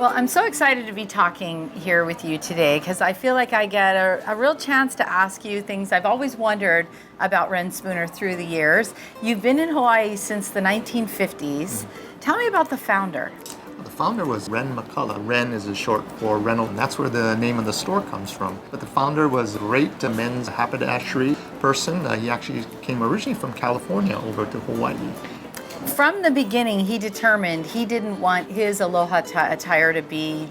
Well, I'm so excited to be talking here with you today because I feel like I get a real chance to ask you things I've always wondered about Reyn Spooner through the years. You've been in Hawaii since the 1950s. Tell me about the founder. The founder was Reyn McCullough. Reyn is a short for Reynolds, and that's where the name of the store comes from. But the founder was a great men's haberdashery person. He actually came originally from California over to Hawaii. From the beginning, he determined he didn't want his Aloha attire to be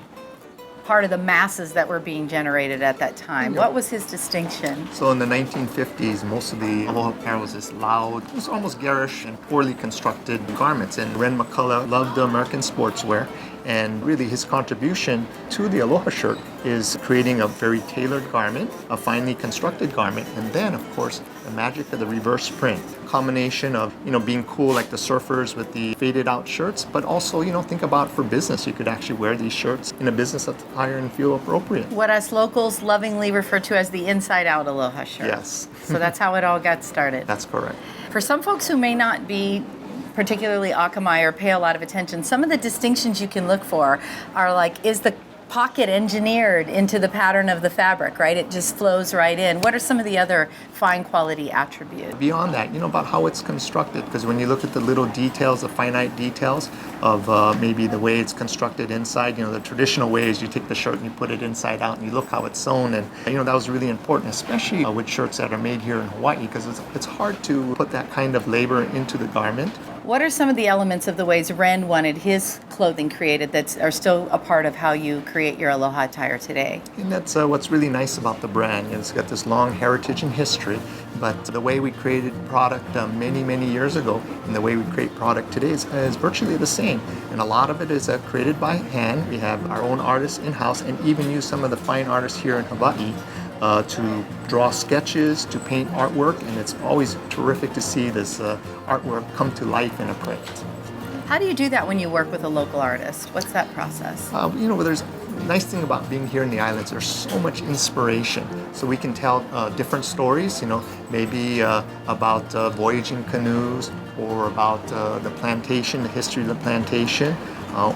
part of the masses that were being generated at that time. What was his distinction? So in the 1950s, most of the Aloha apparel was this loud, it was almost garish and poorly constructed garments. And Reyn McCullough loved American sportswear. And really his contribution to the Aloha shirt is creating a very tailored garment, a finely constructed garment, and then of course the magic of the reverse print. Combination of, being cool like the surfers with the faded out shirts, but also, think about for business. You could actually wear these shirts in a business attire and feel appropriate. What us locals lovingly refer to as the inside out Aloha shirt. Yes. So that's how it all got started. That's correct. For some folks who may not be particularly Akamai or pay a lot of attention, some of the distinctions you can look for are like, is the pocket engineered into the pattern of the fabric, right? It just flows right in. What are some of the other fine quality attributes? Beyond that, about how it's constructed, because when you look at the little details, the finite details of maybe the way it's constructed inside, the traditional way is you take the shirt and you put it inside out and you look how it's sewn, and that was really important, especially with shirts that are made here in Hawaii, because it's hard to put that kind of labor into the garment. What are some of the elements of the ways Reyn wanted his clothing created that are still a part of how you create your Aloha attire today? And that's what's really nice about the brand. It's got this long heritage and history, but the way we created product many, many years ago and the way we create product today is virtually the same. And a lot of it is created by hand. We have our own artists in-house and even use some of the fine artists here in Hawaii to draw sketches, to paint artwork, and it's always terrific to see this artwork come to life in a print. How do you do that when you work with a local artist? What's that process? There's a nice thing about being here in the islands, there's so much inspiration. So we can tell different stories, maybe about voyaging canoes or about the plantation, the history of the plantation,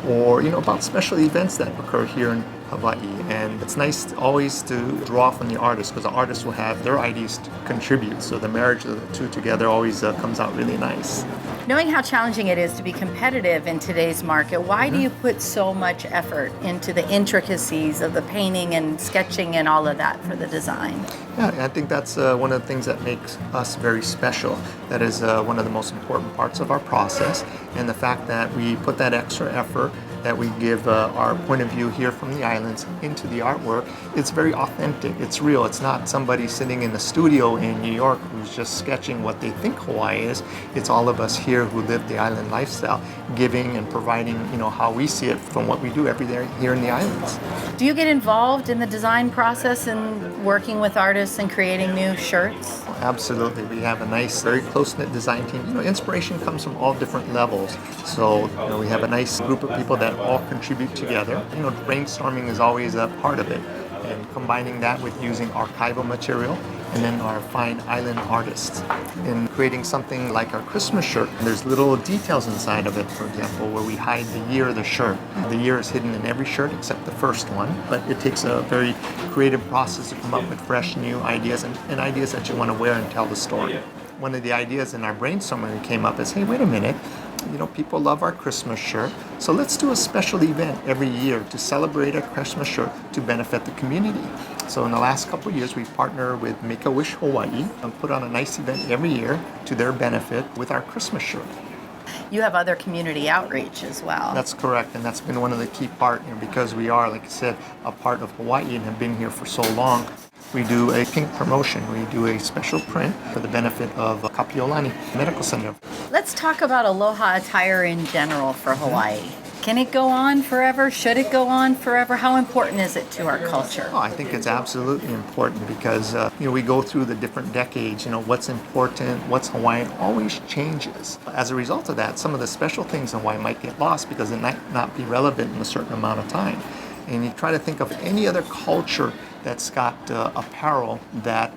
or about special events that occur here in Hawaii. And it's nice always to draw from the artist, because the artists will have their ideas to contribute. So the marriage of the two together always comes out really nice. Knowing how challenging it is to be competitive in today's market, why do you put so much effort into the intricacies of the painting and sketching and all of that for the design? Yeah, I think that's one of the things that makes us very special. That is one of the most important parts of our process, and the fact that we put that extra effort, that we give our point of view here from the islands into the artwork. It's very authentic, it's real. It's not somebody sitting in the studio in New York who's just sketching what they think Hawaii is. It's all of us here who live the island lifestyle, giving and providing, how we see it from what we do every day here in the islands. Do you get involved in the design process and working with artists and creating new shirts? Absolutely. We have a nice, very close-knit design team. Inspiration comes from all different levels. So, we have a nice group of people that all contribute together. Brainstorming is always a part of it. And combining that with using archival material and then our fine island artists in creating something like our Christmas shirt. There's little details inside of it, for example, where we hide the year of the shirt. The year is hidden in every shirt except the first one, but it takes a very creative process to come up with fresh new ideas and ideas that you want to wear and tell the story. One of the ideas in our brainstorming came up is, hey, wait a minute, people love our Christmas shirt, so let's do a special event every year to celebrate our Christmas shirt to benefit the community. So in the last couple of years, we've partnered with Make-A-Wish Hawaii and put on a nice event every year to their benefit with our Christmas shirt. You have other community outreach as well. That's correct, and that's been one of the key parts, because we are, like I said, a part of Hawaii and have been here for so long. We do a pink promotion. We do a special print for the benefit of Kapiolani Medical Center. Let's talk about Aloha attire in general for Hawaii. Can it go on forever? Should it go on forever? How important is it to our culture? I think it's absolutely important because, we go through the different decades. What's important, what's Hawaiian always changes. As a result of that, some of the special things in Hawaii might get lost because it might not be relevant in a certain amount of time. and you try to think of any other culture that's got apparel that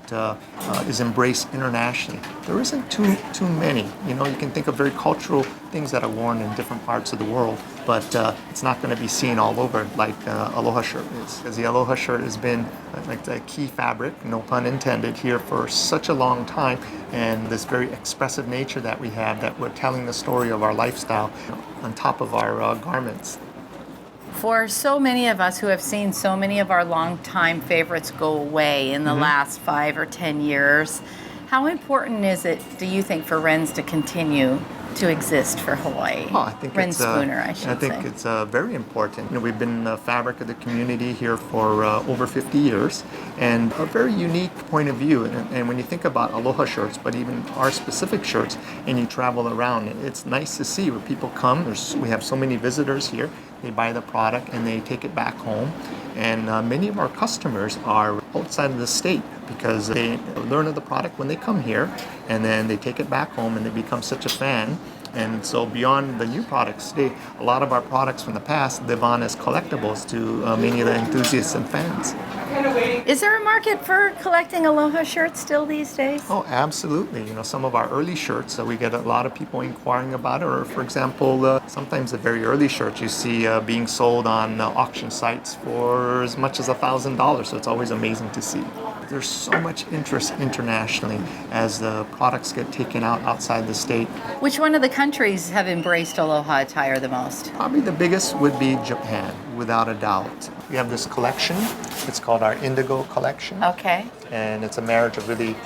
is embraced internationally, there isn't too many. You know, you can think of very cultural things that are worn in different parts of the world, but it's not going to be seen all over like Aloha shirt is. Because the Aloha shirt has been like a key fabric, no pun intended, here for such a long time, and this very expressive nature that we have, that we're telling the story of our lifestyle on top of our garments. For so many of us who have seen so many of our longtime favorites go away in the last 5 or 10 years, how important is it, do you think, for Reyn's to continue to exist for Hawaii? Oh, I think Reyn Spooner, I should say. I think it's very important. You know, we've been the fabric of the community here for over 50 years, and a very unique point of view. And when you think about Aloha shirts, but even our specific shirts, and you travel around, it's nice to see where people come. We have so many visitors here. They buy the product and they take it back home. And many of our customers are outside of the state because they learn of the product when they come here, and then they take it back home and they become such a fan. And so beyond the new products today, a lot of our products from the past live on as collectibles to many of the enthusiasts and fans. Is there a market for collecting Aloha shirts still these days? Oh, absolutely. You know, some of our early shirts, we get a lot of people inquiring about it. Or, for example, sometimes the very early shirts you see being sold on auction sites for as much as $1,000. So it's always amazing to see. There's so much interest internationally as the products get taken out outside the state. Which one of the countries have embraced Aloha attire the most? Probably the biggest would be Japan, without a doubt. We have this collection. It's called our Indigo Collection. Okay. And it's a marriage of really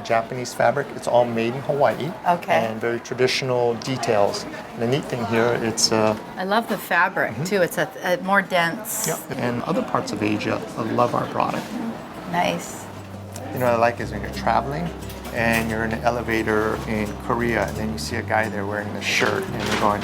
Japanese fabric. It's all made in Hawaii. Okay. And very traditional details. And the neat thing here, it's... I love the fabric too. It's a more dense. Yeah. And other parts of Asia love our product. Nice. You know what I like is when you're traveling and you're in an elevator in Korea, and then you see a guy there wearing this shirt, and you're going,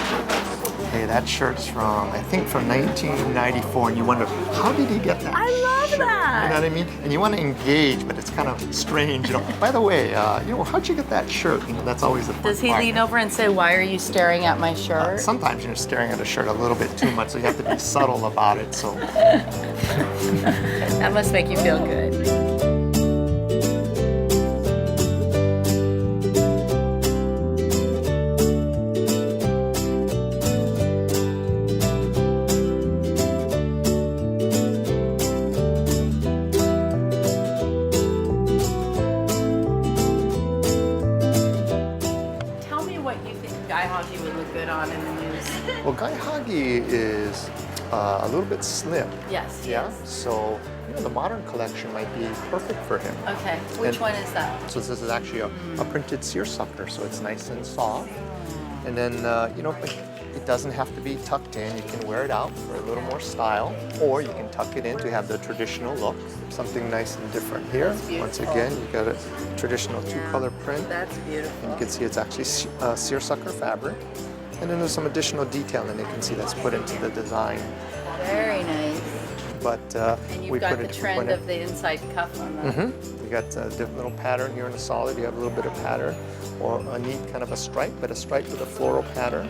hey, that shirt's from 1994, and you wonder, how did he get that I love shirt? that. You know what I mean? And you want to engage, but it's kind of strange. You know, by the way, how'd you get that shirt? You know, that's always the fun Does he part. lean over and say, why are you staring at my shirt? Sometimes you're staring at a shirt a little bit too much, so you have to be subtle about it. So That must make you feel good. Well, Kaihagi is a little bit slim. Yes. Yeah. Yes. So the modern collection might be perfect for him. Okay. Which one is that? So this is actually a printed seersucker, so it's nice and soft. And then it doesn't have to be tucked in. You can wear it out for a little more style, or you can tuck it in to have the traditional look. Something nice and different here. Once again, you got a traditional two-color print. That's beautiful. And you can see it's actually seersucker fabric. And then there's some additional detailing you can see that's put into the design. Very nice. But and you've got the trend of the inside cuff on that. You got a different little pattern here in the solid. You have a little bit of pattern, or a neat kind of a stripe, but a stripe with a floral pattern.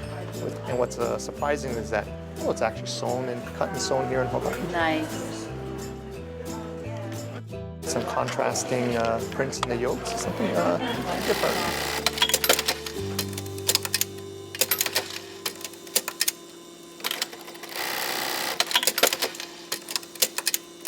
And what's surprising is that it's actually sewn and cut and sewn here in Hawaii. Nice. Some contrasting prints in the yokes, something different.